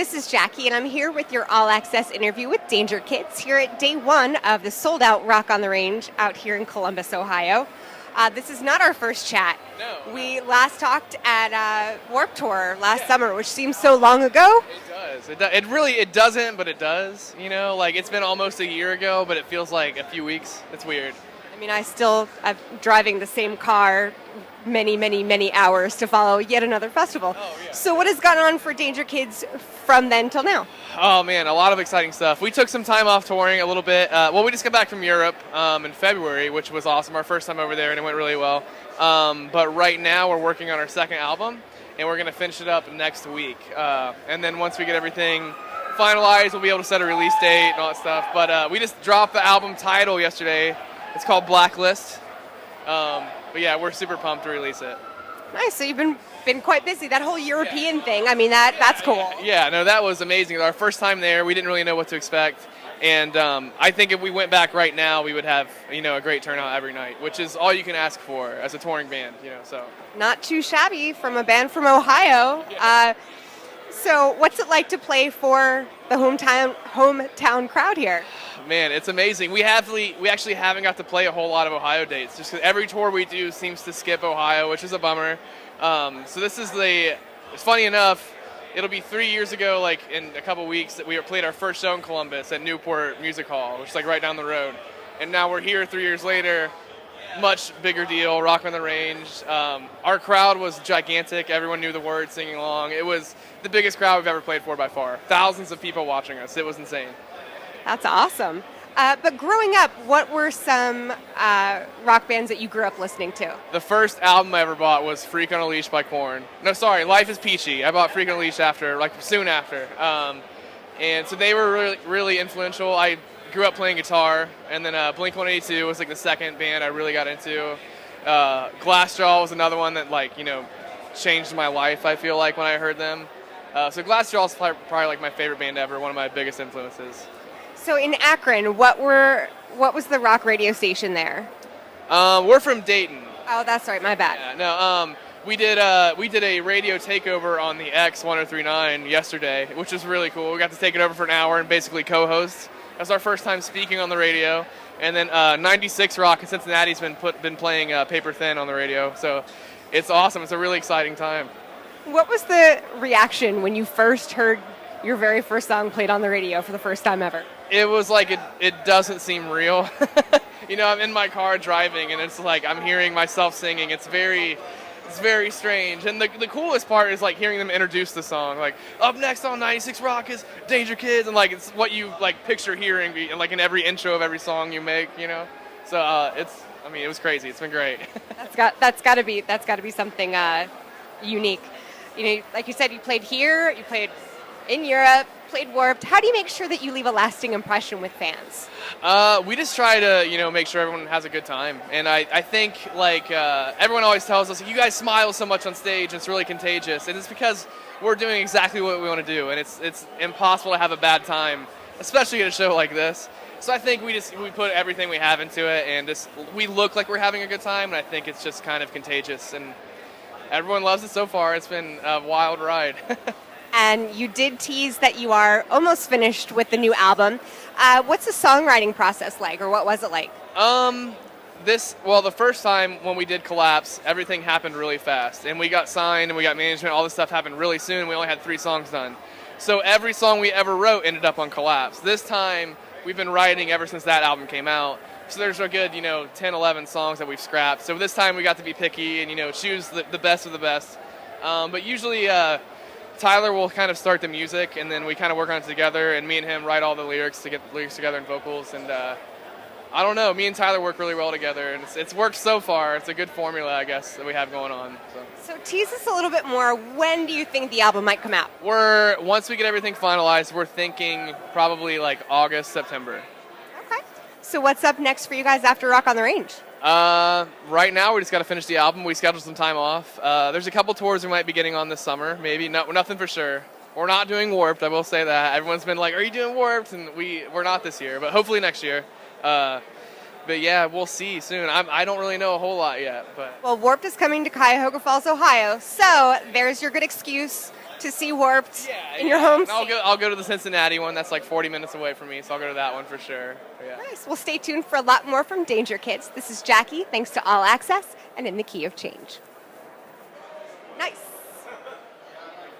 This is Jackie, and I'm here with your all-access interview with Dangerkids here at day one of the sold-out Rock on the Range out here in Columbus, Ohio. This is not our first chat. No. We last talked at Warped Tour last summer, which seems so long ago. It does. It doesn't, but it does. You know, like it's been almost a year ago, but it feels like a few weeks. It's weird. I mean, I'm driving the same car many hours to follow yet another festival. Oh, yeah. So what has gone on for Dangerkids from then till now? Oh, man, a lot of exciting stuff. We took some time off touring a little bit. We just got back from Europe in February, which was awesome. Our first time over there, and it went really well. But right now, we're working on our second album, and we're going to finish it up next week. And then once we get everything finalized, we'll be able to set a release date and all that stuff. But we just dropped the album title yesterday. It's called Blacklist. But yeah, we're super pumped to release it. Nice. So you've been quite busy. That whole European thing. I mean, that's cool. Yeah, no, that was amazing. Our first time there, we didn't really know what to expect, and I think if we went back right now, we would have a great turnout every night, which is all you can ask for as a touring band. So not too shabby from a band from Ohio. Yeah. So what's it like to play for the hometown crowd here? Man, it's amazing. We actually haven't got to play a whole lot of Ohio dates, just because every tour we do seems to skip Ohio, which is a bummer. So this is it's funny enough, it'll be 3 years ago, like in a couple weeks, that we played our first show in Columbus at Newport Music Hall, which is like right down the road. And now we're here 3 years later, much bigger deal, Rock on the Range. Our crowd was gigantic. Everyone knew the words, singing along. It was the biggest crowd we've ever played for by far. Thousands of people watching us. It was insane. That's awesome. But growing up, what were some rock bands that you grew up listening to? The first album I ever bought was Freak on a Leash by Korn. No, sorry, Life is Peachy. I bought Freak on a Leash soon after. And so they were really, really influential. I grew up playing guitar, and then Blink-182 was like the second band I really got into. Glassjaw was another one that changed my life, I feel like, when I heard them. So Glassjaw is probably like my favorite band ever, one of my biggest influences. So in Akron, what was the rock radio station there? We're from Dayton. Oh, that's right. My bad. Yeah, no, we did a radio takeover on the X 1039 yesterday, which was really cool. We got to take it over for an hour and basically co-host. That was our first time speaking on the radio. And then 96 Rock in Cincinnati's been playing Paper Thin on the radio. So it's awesome. It's a really exciting time. What was the reaction when you first heard your very first song played on the radio for the first time ever? It was like it doesn't seem real. I'm in my car driving, and it's like I'm hearing myself singing. It's very strange. And the coolest part is like hearing them introduce the song. Like, up next on 96 Rock is Dangerkids, and like it's what you like picture hearing like in every intro of every song you make. So it was crazy. It's been great. That's got to be something unique. Like you said, you played here, you played in Europe, played Warped. How do you make sure that you leave a lasting impression with fans? We just try to, make sure everyone has a good time. And I think, everyone always tells us, you guys smile so much on stage, it's really contagious. And it's because we're doing exactly what we want to do. And it's impossible to have a bad time, especially at a show like this. So I think we put everything we have into it, and we look like we're having a good time. And I think it's just kind of contagious. And everyone loves it so far. It's been a wild ride. And you did tease that you are almost finished with the new album. What's the songwriting process like, or what was it like? The first time when we did Collapse, everything happened really fast. And we got signed, and we got management, all this stuff happened really soon. We only had 3 songs done. So every song we ever wrote ended up on Collapse. This time, we've been writing ever since that album came out. So there's a good, 10, 11 songs that we've scrapped. So this time we got to be picky and, choose the best of the best. But usually Tyler will kind of start the music, and then we kind of work on it together, and me and him write all the lyrics to get the lyrics together and vocals. And I don't know, me and Tyler work really well together, and it's worked so far. It's a good formula, I guess, that we have going on. So tease us a little bit more. When do you think the album might come out? Once we get everything finalized, we're thinking probably like August, September. Okay. So what's up next for you guys after Rock on the Range? Right now, we just got to finish the album. We scheduled some time off. There's a couple tours we might be getting on this summer. Maybe nothing for sure. We're not doing Warped, I will say that. Everyone's been like, are you doing Warped? And we're not this year, but hopefully next year. But yeah, we'll see soon. I don't really know a whole lot yet. But Well, Warped is coming to Cuyahoga Falls, Ohio, so there's your good excuse to see Warped in your yeah. home And state. I'll go to the Cincinnati one. That's like 40 minutes away from me, so I'll go to that one for sure. Yeah. Nice. Well, stay tuned for a lot more from Dangerkids. This is Jackie. Thanks to All Access and In the Key of Change.